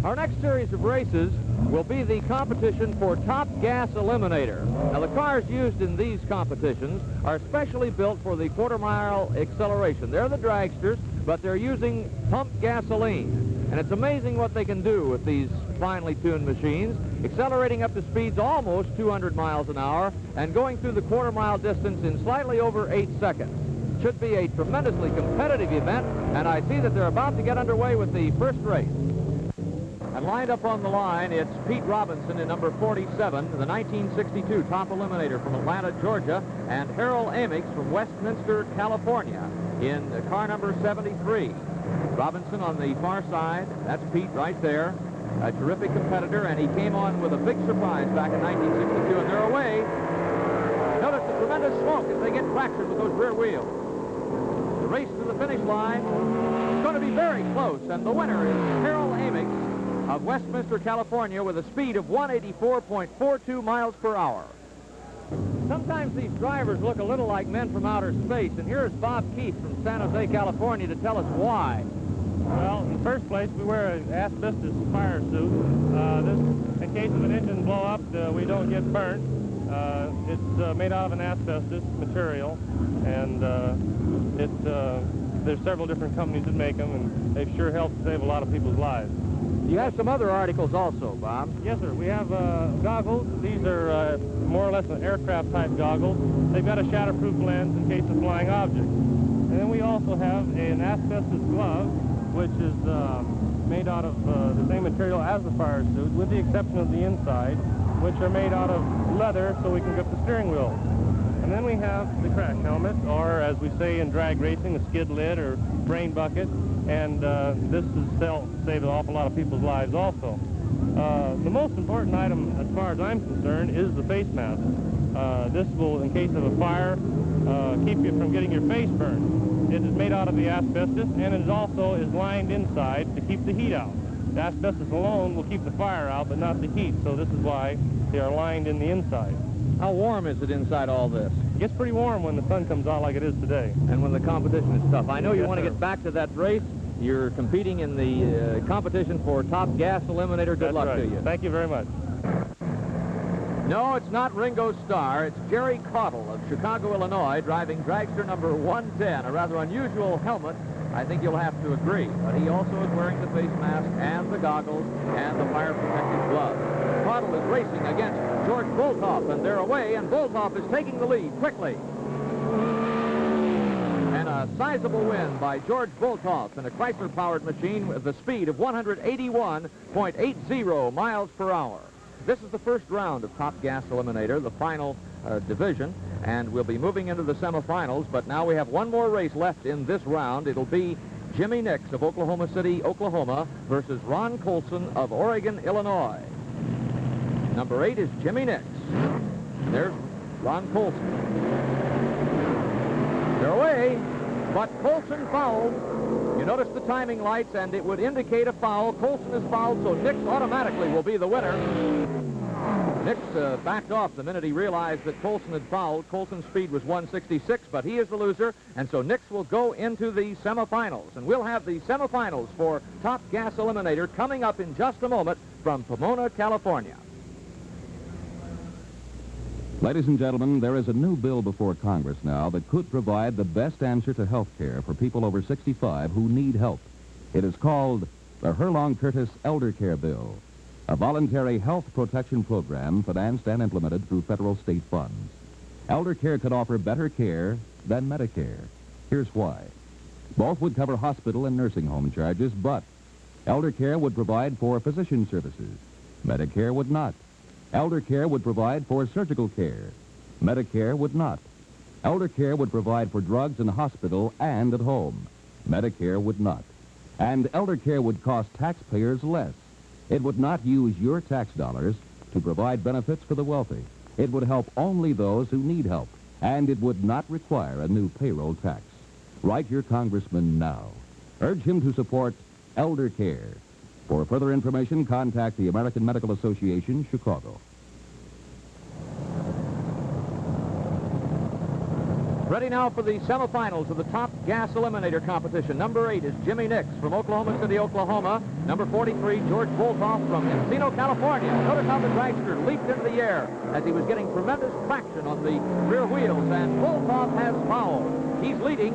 Our next series of races will be the competition for Top Gas Eliminator. Now, the cars used in these competitions are specially built for the quarter-mile acceleration. They're the dragsters, but they're using pumped gasoline. And it's amazing what they can do with these finely tuned machines, accelerating up to speeds almost 200 miles an hour and going through the quarter-mile distance in slightly over 8 seconds. Should be a tremendously competitive event, and I see that they're about to get underway with the first race. And lined up on the line, it's Pete Robinson in number 47, the 1962 Top Eliminator from Atlanta, Georgia, and Harold Amix from Westminster, California, in car number 73. Robinson on the far side, that's Pete right there, a terrific competitor, and he came on with a big surprise back in 1962, and they're away. Notice the tremendous smoke as they get fractured with those rear wheels. The race to the finish line is going to be very close, and the winner is Harold Amix of Westminster, California, with a speed of 184.42 miles per hour. Sometimes these drivers look a little like men from outer space, and here's Bob Keith from San Jose, California, to tell us why. Well, in the first place, we wear an asbestos fire suit. In case of an engine blow-up, we don't get burnt. It's made out of an asbestos material, and there's several different companies that make them, and they've sure helped save a lot of people's lives. You have some other articles also, Bob. Yes, sir. We have goggles. These are more or less an aircraft-type goggles. They've got a shatterproof lens in case of flying objects. And then we also have an asbestos glove, which is made out of the same material as the fire suit, with the exception of the inside, which are made out of leather so we can grip the steering wheel. And then we have the crash helmet, or as we say in drag racing, a skid lid or brain bucket. And this has saved an awful lot of people's lives also. The most important item, as far as I'm concerned, is the face mask. This will, in case of a fire, keep you from getting your face burned. It is made out of the asbestos, and it also is lined inside to keep the heat out. The asbestos alone will keep the fire out, but not the heat, so this is why they are lined in the inside. How warm is it inside all this? It gets pretty warm when the sun comes out like it is today. And when the competition is tough. I know you Yes, want to sir. get back to that race. You're competing in the competition for Top Gas Eliminator. Good That's luck right. to you. Thank you very much. No, it's not Ringo Starr. It's Jerry Caudle of Chicago, Illinois, driving dragster number 110, a rather unusual helmet. I think you'll have to agree. But he also is wearing the face mask and the goggles and the fire protective gloves. Caudle is racing against George BOLTHOFF, and they're away, and BOLTHOFF is taking the lead quickly. And a sizable win by George BOLTHOFF in a Chrysler-powered machine with a speed of 181.80 miles per hour. This is the first round of Top Gas Eliminator, the final division, and we'll be moving into the semifinals, but now we have one more race left in this round. It'll be Jimmy Nix of Oklahoma City, Oklahoma, versus Ron Colson of Oregon, Illinois. Number 8 is Jimmy Nix. There's Ron Colson. They're away, but Colson fouled. You notice the timing lights, and it would indicate a foul. Colson is fouled, so Nix automatically will be the winner. Nix backed off the minute he realized that Colson had fouled. Colson's speed was 166, but he is the loser, and so Nix will go into the semifinals. And we'll have the semifinals for Top Gas Eliminator coming up in just a moment from Pomona, California. Ladies and gentlemen, there is a new bill before Congress now that could provide the best answer to health care for people over 65 who need help. It is called the Herlong-Curtis ELDERCARE Bill, a voluntary health protection program financed and implemented through federal state funds. ELDERCARE could offer better care than Medicare. Here's why. Both would cover hospital and nursing home charges, but ELDERCARE would provide for physician services. Medicare would not. ELDERCARE would provide for surgical care. Medicare would not. ELDERCARE would provide for drugs in hospital and at home. Medicare would not. And ELDERCARE would cost taxpayers less. It would not use your tax dollars to provide benefits for the wealthy. It would help only those who need help. And it would not require a new payroll tax. Write your congressman now. Urge him to support ELDERCARE. For further information, contact the American Medical Association, Chicago. Ready now for the semifinals of the top gas eliminator competition. Number 8 is Jimmy Nix from Oklahoma City, Oklahoma. Number 43, George BOLTHOFF from Encino, California. Notice how the dragster leaped into the air as he was getting tremendous traction on the rear wheels, and BOLTHOFF has fouled. He's leading,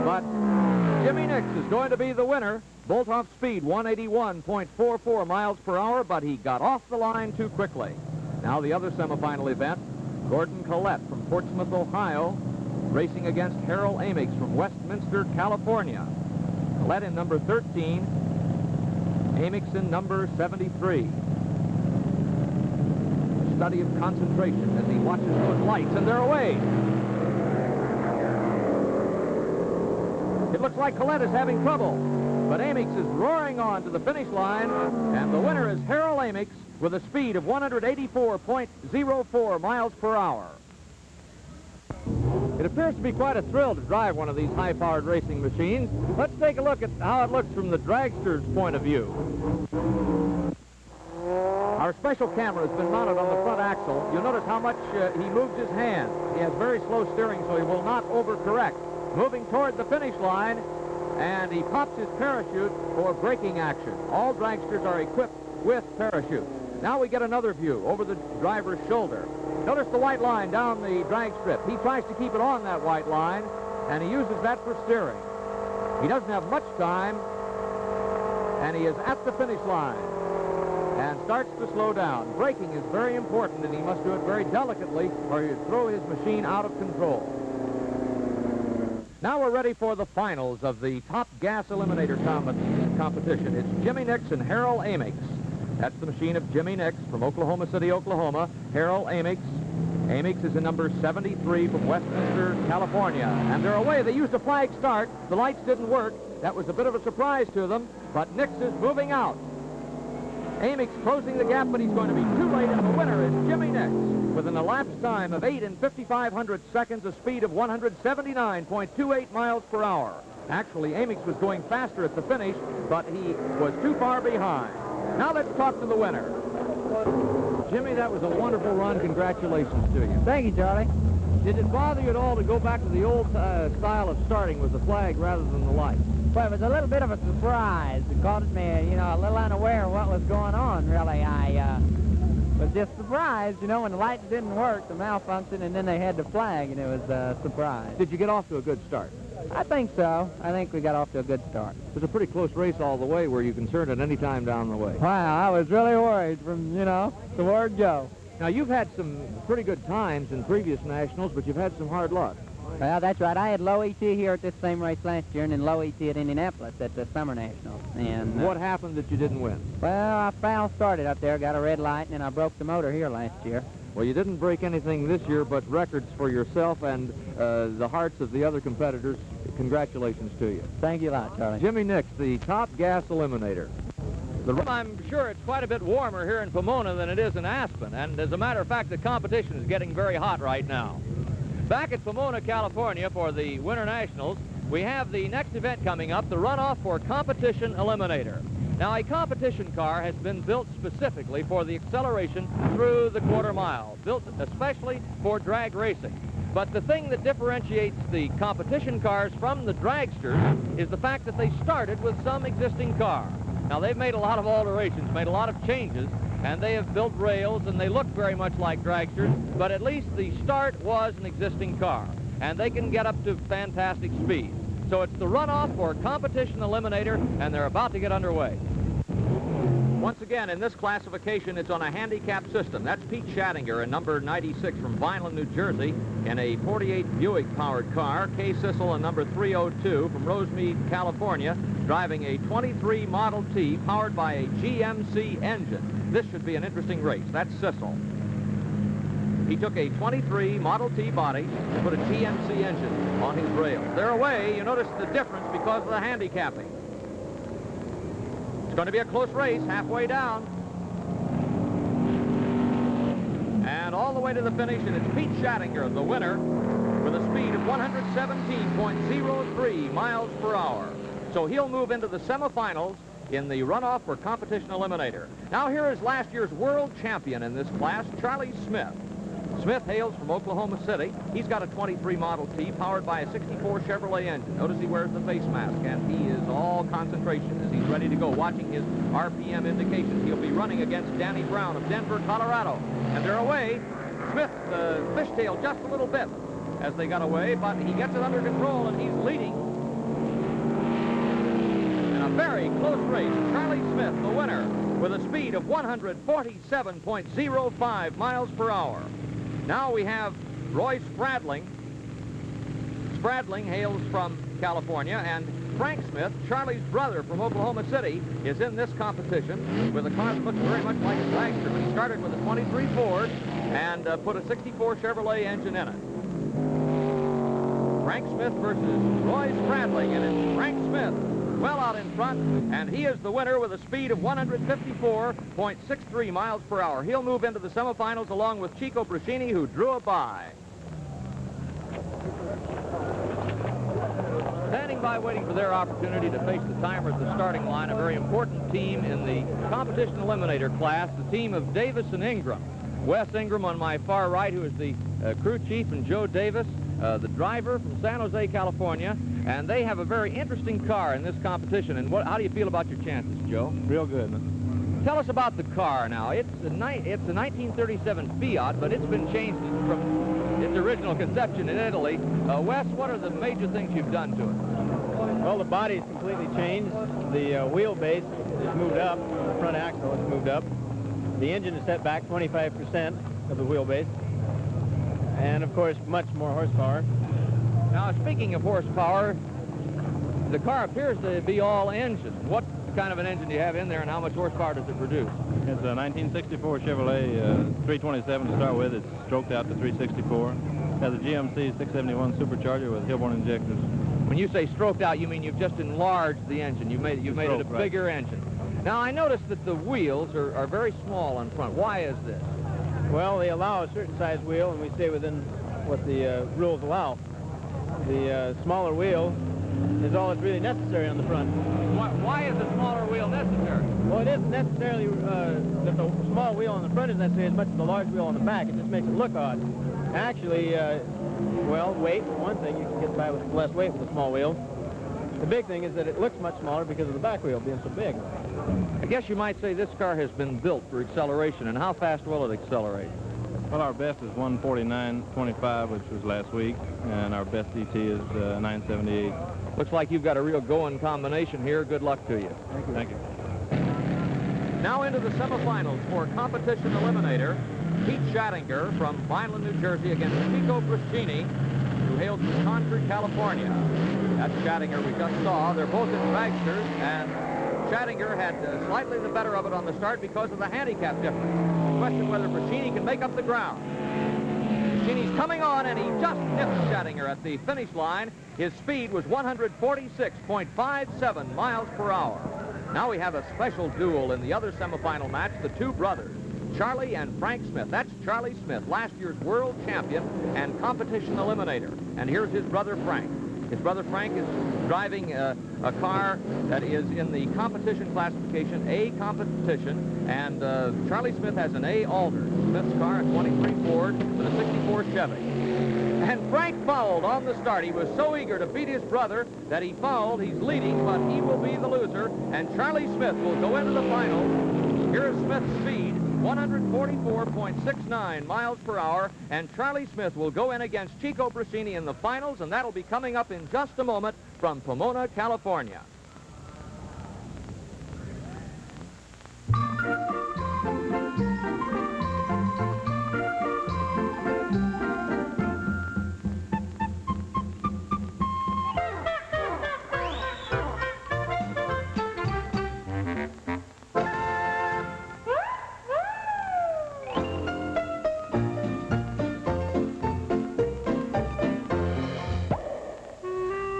but Jimmy Nix is going to be the winner. BOLTHOFF's speed, 181.44 miles per hour, but he got off the line too quickly. Now the other semifinal event, Gordon Collette from Portsmouth, Ohio, racing against Harold Amix from Westminster, California. Collette in number 13, Amix in number 73. Study of concentration as he watches those lights, and they're away. It looks like Collette is having trouble, but Amix is roaring on to the finish line, and the winner is Harold Amix with a speed of 184.04 miles per hour. It appears to be quite a thrill to drive one of these high-powered racing machines. Let's take a look at how it looks from the dragster's point of view. Our special camera has been mounted on the front axle. You'll notice how much he moves his hand. He has very slow steering, so he will not overcorrect. Moving toward the finish line, and he pops his parachute for braking action. All dragsters are equipped with parachutes. Now we get another view over the driver's shoulder. Notice the white line down the drag strip. He tries to keep it on that white line, and he uses that for steering. He doesn't have much time, and he is at the finish line and starts to slow down. Braking is very important, and he must do it very delicately, or he'll throw his machine out of control. Now we're ready for the finals of the top gas eliminator competition. It's Jimmy Nix and Harold Amix. That's the machine of Jimmy Nix from Oklahoma City, Oklahoma. Harold Amix. Amix is in number 73 from Westminster, California. And they're away. They used a flag start. The lights didn't work. That was a bit of a surprise to them. But Nix is moving out. Amix closing the gap, but he's going to be too late, and the winner is Jimmy Nix with an elapsed time of 8 5/55 seconds, a speed of 179.28 miles per hour. Actually, Amix was going faster at the finish, but he was too far behind. Now let's talk to the winner. Jimmy, that was a wonderful run. Congratulations to you. Thank you, Charlie. Did it bother you at all to go back to the old style of starting with the flag rather than the light? Well, it was a little bit of a surprise. It caught me, a little unaware of what was going on, really. I was just surprised, when the lights didn't work, the malfunction, and then they had the flag, and it was a surprise. Did you get off to a good start? I think so. I think we got off to a good start. It was a pretty close race all the way. Were you concerned at any time down the way? Wow, I was really worried from, the word go. Now, you've had some pretty good times in previous nationals, but you've had some hard luck. Well, that's right. I had low ET here at this same race last year, and then low ET at Indianapolis at the Summer Nationals. And what happened that you didn't win? Well, I foul started up there, got a red light, and then I broke the motor here last year. Well, you didn't break anything this year but records for yourself and the hearts of the other competitors. Congratulations to you. Thank you a lot, Charlie. Jimmy Nix, the top gas eliminator. I'm sure it's quite a bit warmer here in Pomona than it is in Aspen, and as a matter of fact, the competition is getting very hot right now. Back at Pomona, California for the Winter Nationals, we have the next event coming up, the runoff for Competition Eliminator. Now, a competition car has been built specifically for the acceleration through the quarter mile, built especially for drag racing. But the thing that differentiates the competition cars from the dragsters is the fact that they started with some existing car. Now, they've made a lot of alterations, made a lot of changes, and they have built rails, and they look very much like dragsters, but at least the start was an existing car, and they can get up to fantastic speed. So it's the runoff for Competition Eliminator, and they're about to get underway. Once again, in this classification, it's on a handicap system. That's Pete Schattinger in number 96 from Vineland, New Jersey, in a 48 Buick-powered car. Kay Sissel in number 302 from Rosemead, California, driving a 23 Model T powered by a GMC engine. This should be an interesting race. That's Sissel. He took a 23 Model T body and put a GMC engine on his rails. They're away. You notice the difference because of the handicapping. It's going to be a close race, halfway down. And all the way to the finish, and it's Pete Schattinger, the winner, with a speed of 117.03 miles per hour. So he'll move into the semifinals in the runoff for Competition Eliminator. Now here is last year's world champion in this class, Charlie Smith. Smith hails from Oklahoma City. He's got a 23 Model T powered by a 64 Chevrolet engine. Notice he wears the face mask, and he is all concentration as he's ready to go, watching his RPM indications. He'll be running against Danny Brown of Denver, Colorado. And they're away. Smith fishtailed just a little bit as they got away, but he gets it under control, and he's leading. In a very close race, Charlie Smith, the winner, with a speed of 147.05 miles per hour. Now we have Roy Spradling. Spradling hails from California, and Frank Smith, Charlie's brother from Oklahoma City, is in this competition with a car that looks very much like a dragster, but he started with a 23 Ford and put a 64 Chevrolet engine in it. Frank Smith versus Roy Spradling, and it's Frank Smith well out in front, and he is the winner with a speed of 154.63 miles per hour. He'll move into the semifinals along with Chico Bruscini, who drew a bye. Standing by waiting for their opportunity to face the timer at the starting line, a very important team in the competition eliminator class, the team of Davis and Ingram. Wes Ingram on my far right, who is the crew chief, and Joe Davis, the driver from San Jose, California. And they have a very interesting car in this competition. And how do you feel about your chances, Joe? Real good. Tell us about the car now. It's a 1937 Fiat, but it's been changed from its original conception in Italy. Wes, what are the major things you've done to it? Well, the body's completely changed. The wheelbase is moved up. The front axle is moved up. The engine is set back 25% of the wheelbase. And, of course, much more horsepower. Now, speaking of horsepower, the car appears to be all engine. What kind of an engine do you have in there, and how much horsepower does it produce? It's a 1964 Chevrolet 327 to start with. It's stroked out to 364. It has a GMC 671 supercharger with Hilborn injectors. When you say stroked out, you mean you've just enlarged the engine. You've made it a bigger engine. Now, I noticed that the wheels are very small in front. Why is this? Well, they allow a certain size wheel, and we stay within what the rules allow. The smaller wheel is all that's really necessary on the front. Why is the smaller wheel necessary? Well, it isn't necessarily that the small wheel on the front is necessary as much as the large wheel on the back. It just makes it look odd. Actually, well, weight, for one thing, you can get by with less weight with a small wheel. The big thing is that it looks much smaller because of the back wheel being so big. I guess you might say this car has been built for acceleration, and how fast will it accelerate? Well, our best is 149.25, which was last week, and our best DT is 978. Looks like you've got a real going combination here. Good luck to you. Thank you. Thank you. Now into the semifinals for competition eliminator. Pete Schattinger from Vineland, New Jersey against Chico Bruscini, who hails from Concord, California. That's Schattinger we just saw. They're both in dragsters, and Schattinger had slightly the better of it on the start because of the handicap difference. Question whether Bruscini can make up the ground. Bruscini's coming on, and he just nipped Schattinger at the finish line. His speed was 146.57 miles per hour. Now we have a special duel in the other semifinal match, the two brothers, Charlie and Frank Smith. That's Charlie Smith, last year's world champion and competition eliminator. And here's his brother Frank. His brother Frank is driving a car that is in the competition classification, A competition, and Charlie Smith has an A Alder. Smith's car, a 23 Ford with a 64 Chevy. And Frank fouled on the start. He was so eager to beat his brother that he fouled. He's leading, but he will be the loser, and Charlie Smith will go into the final. Here is Smith's speed, 144.69 miles per hour, and Charlie Smith will go in against Chico Bruscini in the finals, and that'll be coming up in just a moment from Pomona, California.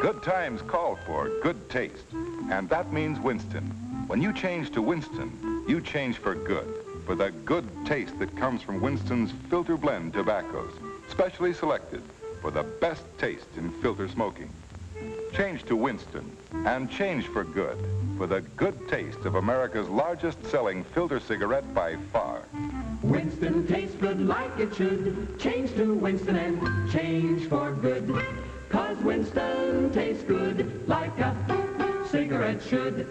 Good times call for good taste, and that means Winston. When you change to Winston, you change for good, for the good taste that comes from Winston's filter blend tobaccos, specially selected for the best taste in filter smoking. Change to Winston, and change for good, for the good taste of America's largest selling filter cigarette by far. Winston tastes good like it should. Change to Winston and change for good. 'Cause Winston tastes good like a cigarette should.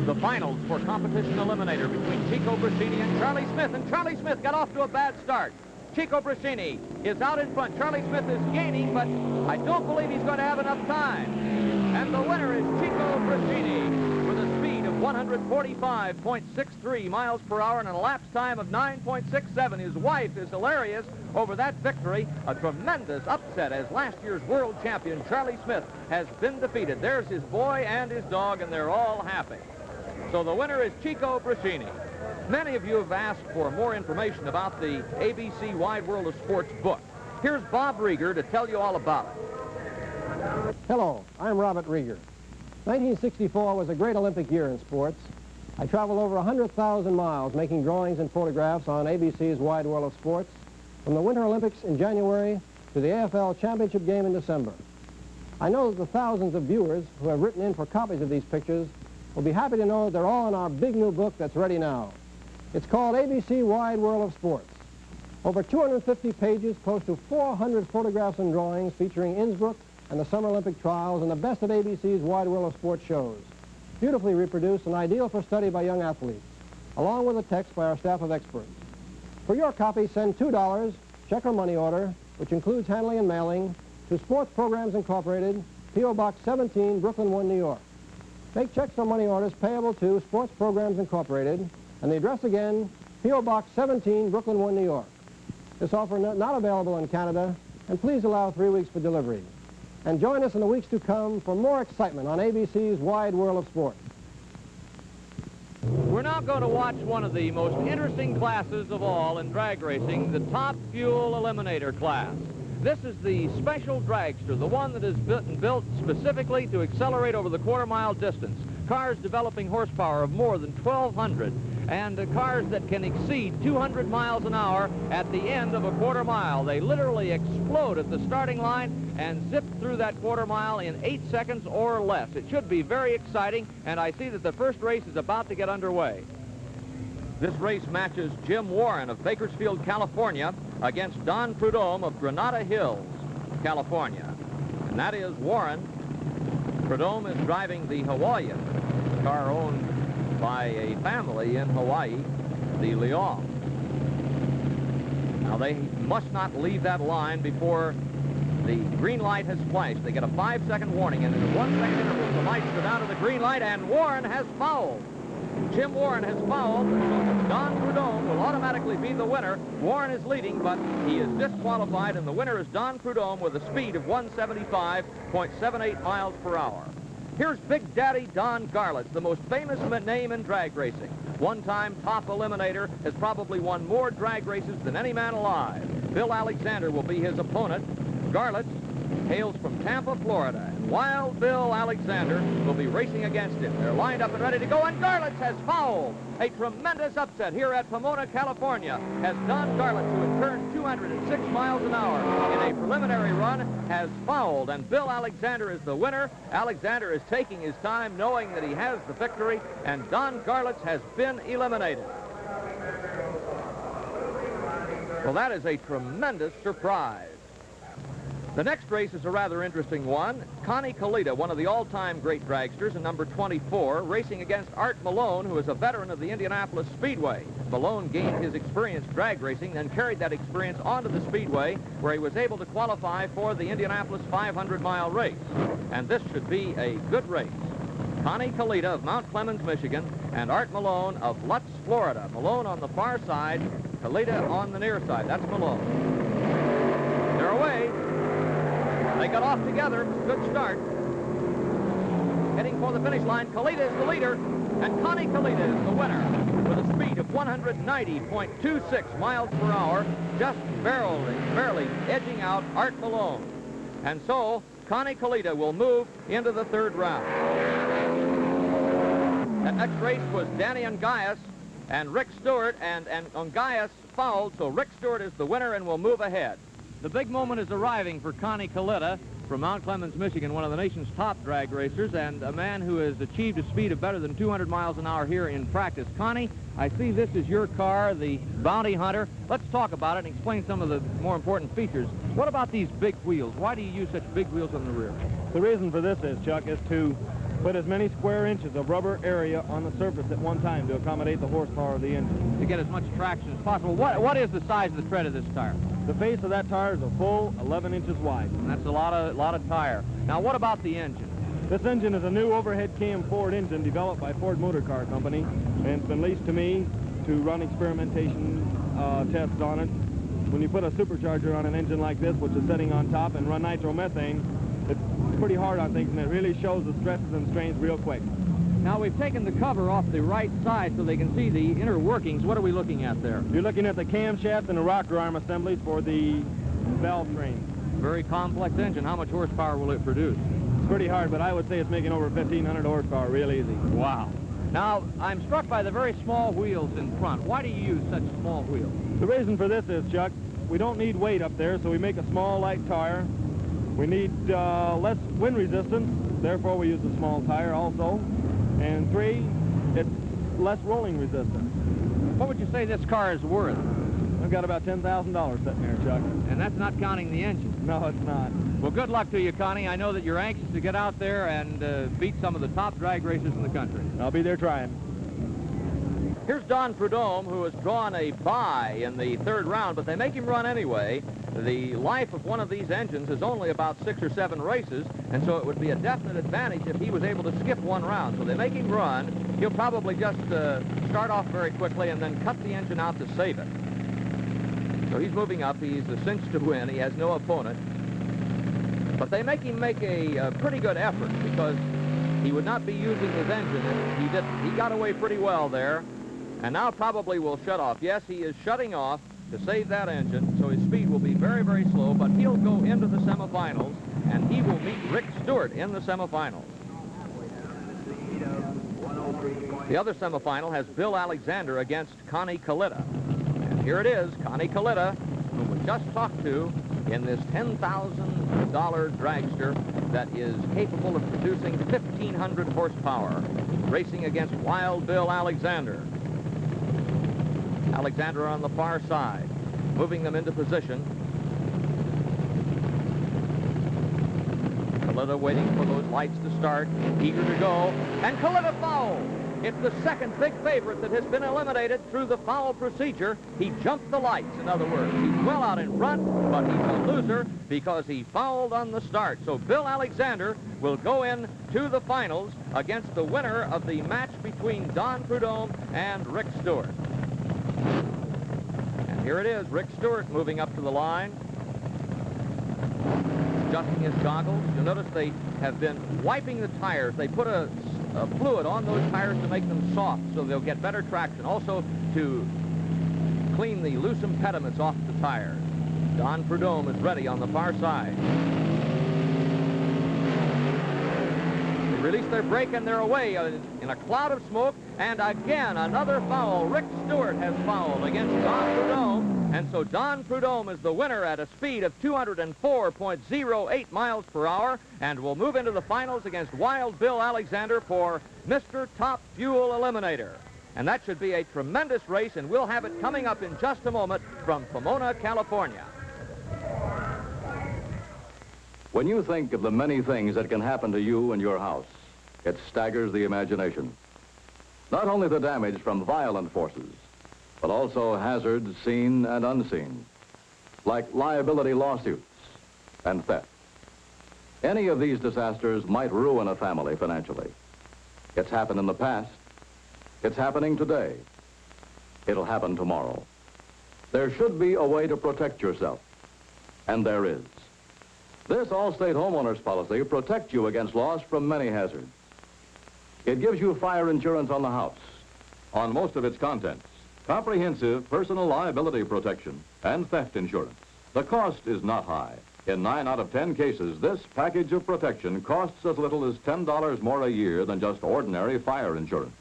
The finals for competition eliminator between Chico Brasini and Charlie Smith. And Charlie Smith got off to a bad start. Chico Brasini is out in front. Charlie Smith is gaining, but I don't believe he's going to have enough time. And the winner is Chico Brasini with a speed of 145.63 miles per hour and an elapsed time of 9.67. His wife is hilarious over that victory. A tremendous upset as last year's world champion Charlie Smith has been defeated. There's his boy and his dog, and they're all happy. So the winner is Chico Brasini. Many of you have asked for more information about the ABC Wide World of Sports book. Here's Bob Rieger to tell you all about it. Hello, I'm Robert Rieger. 1964 was a great Olympic year in sports. I traveled over 100,000 miles making drawings and photographs on ABC's Wide World of Sports, from the Winter Olympics in January to the AFL Championship game in December. I know that the thousands of viewers who have written in for copies of these pictures will be happy to know that they're all in our big new book that's ready now. It's called ABC Wide World of Sports. Over 250 pages, close to 400 photographs and drawings featuring Innsbruck and the Summer Olympic trials and the best of ABC's Wide World of Sports shows. Beautifully reproduced and ideal for study by young athletes, along with a text by our staff of experts. For your copy, send $2, check or money order, which includes handling and mailing, to Sports Programs Incorporated, P.O. Box 17, Brooklyn 1, New York. Make checks or money orders payable to Sports Programs Incorporated, and the address again, P.O. Box 17, Brooklyn 1, New York. This offer not available in Canada, and please allow 3 weeks for delivery. And join us in the weeks to come for more excitement on ABC's Wide World of Sports. We're now going to watch one of the most interesting classes of all in drag racing, the Top Fuel Eliminator class. This is the special dragster, the one that is built specifically to accelerate over the quarter-mile distance. Cars developing horsepower of more than 1,200, and cars that can exceed 200 miles an hour at the end of a quarter mile. They literally explode at the starting line and zip through that quarter mile in 8 seconds or less. It should be very exciting, and I see that the first race is about to get underway. This race matches Jim Warren of Bakersfield, California, against Don Prudhomme of Granada Hills, California. And that is Warren. Prudhomme is driving the Hawaiian, a car owned by a family in Hawaii, the Leong. Now they must not leave that line before the green light has flashed. They get a 5-second warning, and in a 1-second interval, the lights go down to the green light, and Warren has fouled. Jim Warren has fouled, so Don Prudhomme will automatically be the winner. Warren is leading, but he is disqualified, and the winner is Don Prudhomme with a speed of 175.78 miles per hour. Here's Big Daddy Don Garlits, the most famous name in drag racing. One-time top eliminator, has probably won more drag races than any man alive. Bill Alexander will be his opponent. Garlits hails from Tampa, Florida, and Wild Bill Alexander will be racing against him. They're lined up and ready to go, and Garlits has fouled. A tremendous upset here at Pomona, California, as Don Garlits, who had turned 206 miles an hour in a preliminary run, has fouled, and Bill Alexander is the winner. Alexander is taking his time, knowing that he has the victory, and Don Garlits has been eliminated. Well, that is a tremendous surprise. The next race is a rather interesting one. Connie Kalita, one of the all-time great dragsters, in number 24, racing against Art Malone, who is a veteran of the Indianapolis Speedway. Malone gained his experience drag racing and carried that experience onto the Speedway, where he was able to qualify for the Indianapolis 500-mile race. And this should be a good race. Connie Kalita of Mount Clemens, Michigan, and Art Malone of Lutz, Florida. Malone on the far side, Kalita on the near side. That's Malone. They're away. They got off together. Good start. Heading for the finish line, Kalita is the leader, and Connie Kalita is the winner with a speed of 190.26 miles per hour, just barely edging out Art Malone. And so, Connie Kalita will move into the third round. That next race was Danny Ungaius and Rick Stewart, and Ungaius fouled, so Rick Stewart is the winner and will move ahead. The big moment is arriving for Connie Kalita. from Mount Clemens, Michigan, one of the nation's top drag racers, and a man who has achieved a speed of better than 200 miles an hour here in practice. Connie, I see this is your car, the Bounty Hunter. Let's talk about it and explain some of the more important features. What about these big wheels? Why do you use such big wheels on the rear? The reason for this is, Chuck, is to put as many square inches of rubber area on the surface at one time to accommodate the horsepower of the engine. To get as much traction as possible. What is the size of the tread of this tire? The face of that tire is a full 11 inches wide. And that's a lot of tire. Now, what about the engine? This engine is a new overhead cam Ford engine developed by Ford Motor Car Company, and it's been leased to me to run experimentation tests on it. When you put a supercharger on an engine like this, which is sitting on top, and run nitromethane, it's pretty hard on things, and it really shows the stresses and strains real quick. Now, we've taken the cover off the right side so they can see the inner workings. What are we looking at there? You're looking at the camshaft and the rocker arm assemblies for the valve train. Very complex engine. How much horsepower will it produce? It's pretty hard, but I would say it's making over 1,500 horsepower real easy. Wow. Now, I'm struck by the very small wheels in front. Why do you use such small wheels? The reason for this is, Chuck, we don't need weight up there, so we make a small, light tire. We need less wind resistance, therefore we use a small tire also. And 3, it's less rolling resistance. What would you say this car is worth? I've got about $10,000 sitting there, Chuck. And that's not counting the engine. No, it's not. Well, good luck to you, Connie. I know that you're anxious to get out there and beat some of the top drag racers in the country. I'll be there trying. Here's Don Prudhomme, who has drawn a bye in the 3rd round, but they make him run anyway. The life of one of these engines is only about 6 or 7 races, and so it would be a definite advantage if he was able to skip 1 round. So they make him run. He'll probably just start off very quickly and then cut the engine out to save it. So he's moving up. He's a cinch to win. He has no opponent. But they make him make a pretty good effort because he would not be using his engine. And he got away pretty well there. And now probably will shut off. Yes, he is shutting off to save that engine, so his speed will be very, very slow, but he'll go into the semifinals, and he will meet Rick Stewart in the semifinals. The other semifinal has Bill Alexander against Connie Kalitta. And here it is, Connie Kalitta, whom we just talked to in this $10,000 dragster that is capable of producing 1,500 horsepower, racing against Wild Bill Alexander. Alexander on the far side, moving them into position. Kalitta waiting for those lights to start, eager to go, and Kalitta fouled. It's the second big favorite that has been eliminated through the foul procedure. He jumped the lights, in other words. He's well out in front, but he's a loser because he fouled on the start. So Bill Alexander will go in to the finals against the winner of the match between Don Prudhomme and Rick Stewart. And here it is, Rick Stewart moving up to the line, adjusting his goggles. You'll notice they have been wiping the tires. They put a fluid on those tires to make them soft so they'll get better traction. Also to clean the loose impediments off the tires. Don Prudhomme is ready on the far side. They release their brake and they're away in a cloud of smoke. And again, another foul. Rick Stewart has fouled against Don Prudhomme. And so Don Prudhomme is the winner at a speed of 204.08 miles per hour and will move into the finals against Wild Bill Alexander for Mr. Top Fuel Eliminator. And that should be a tremendous race, and we'll have it coming up in just a moment from Pomona, California. When you think of the many things that can happen to you and your house, it staggers the imagination. Not only the damage from violent forces, but also hazards seen and unseen, like liability lawsuits and theft. Any of these disasters might ruin a family financially. It's happened in the past. It's happening today. It'll happen tomorrow. There should be a way to protect yourself, and there is. This Allstate homeowners policy protects you against loss from many hazards. It gives you fire insurance on the house, on most of its contents, comprehensive personal liability protection, and theft insurance. The cost is not high. In 9 out of 10 cases, this package of protection costs as little as $10 more a year than just ordinary fire insurance.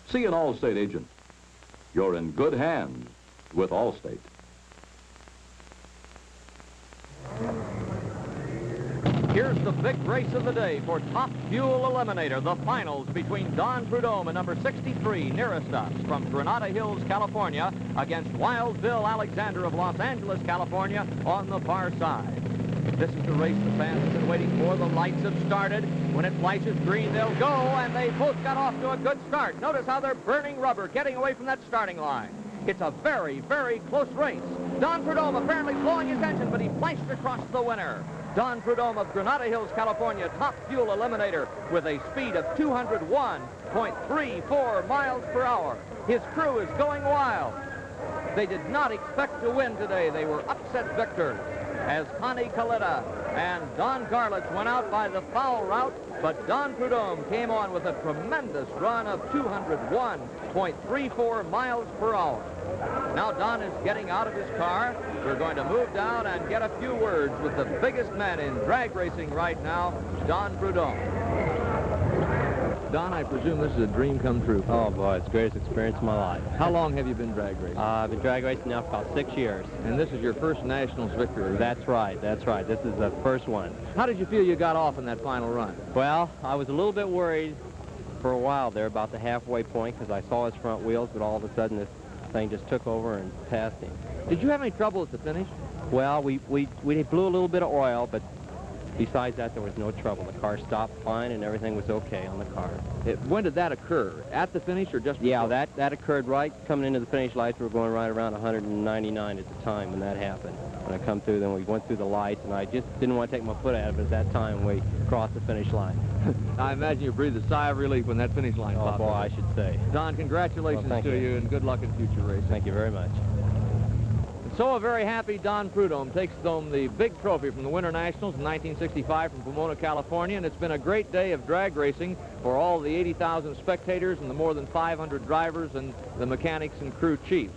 See an Allstate agent. You're in good hands with Allstate. Here's the big race of the day for Top Fuel Eliminator, the finals between Don Prudhomme and number 63, nearest us, from Granada Hills, California, against Wild Bill Alexander of Los Angeles, California, on the far side. This is the race the fans have been waiting for. The lights have started. When it flashes green, they'll go, and they both got off to a good start. Notice how they're burning rubber, getting away from that starting line. It's a very, very close race. Don Prudhomme apparently blowing his engine, but he flashed across the winner. Don Prudhomme of Granada Hills, California, Top Fuel Eliminator, with a speed of 201.34 miles per hour. His crew is going wild. They did not expect to win today. They were upset victors, as Connie Coletta and Don Garlitz went out by the foul route, but Don Prudhomme came on with a tremendous run of 201.34 miles per hour. Now Don is getting out of his car. We're going to move down and get a few words with the biggest man in drag racing right now, Don Prudhomme. Don, I presume this is a dream come true. Oh, boy, it's the greatest experience of my life. How long have you been drag racing? I've been drag racing now for about 6 years. And this is your first Nationals victory? That's right, that's right. This is the first one. How did you feel you got off in that final run? Well, I was a little bit worried for a while there about the halfway point because I saw his front wheels, but all of a sudden this thing just took over and passed him. Did you have any trouble at the finish? Well, we blew a little bit of oil, but besides that, there was no trouble. The car stopped fine, and everything was okay on the car. When did that occur? At the finish or just before? Yeah, that occurred right coming into the finish lights. We were going right around 199 at the time when that happened. When I come through, then we went through the lights, and I just didn't want to take my foot out of it at that time when we crossed the finish line. I imagine you breathed a sigh of relief when that finish line popped. Oh, boy, I should say. Don, congratulations to you, and good luck in future races. Thank you very much. So a very happy Don Prudhomme takes home the big trophy from the Winter Nationals in 1965 from Pomona, California, and it's been a great day of drag racing for all the 80,000 spectators and the more than 500 drivers and the mechanics and crew chiefs.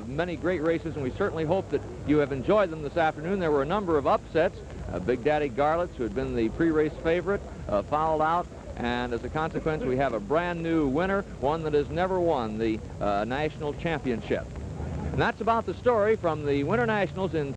Many great races, and we certainly hope that you have enjoyed them this afternoon. There were a number of upsets. Big Daddy Garlitz, who had been the pre-race favorite, fouled out, and as a consequence, we have a brand new winner, one that has never won the national championship. And that's about the story from the Winter Nationals in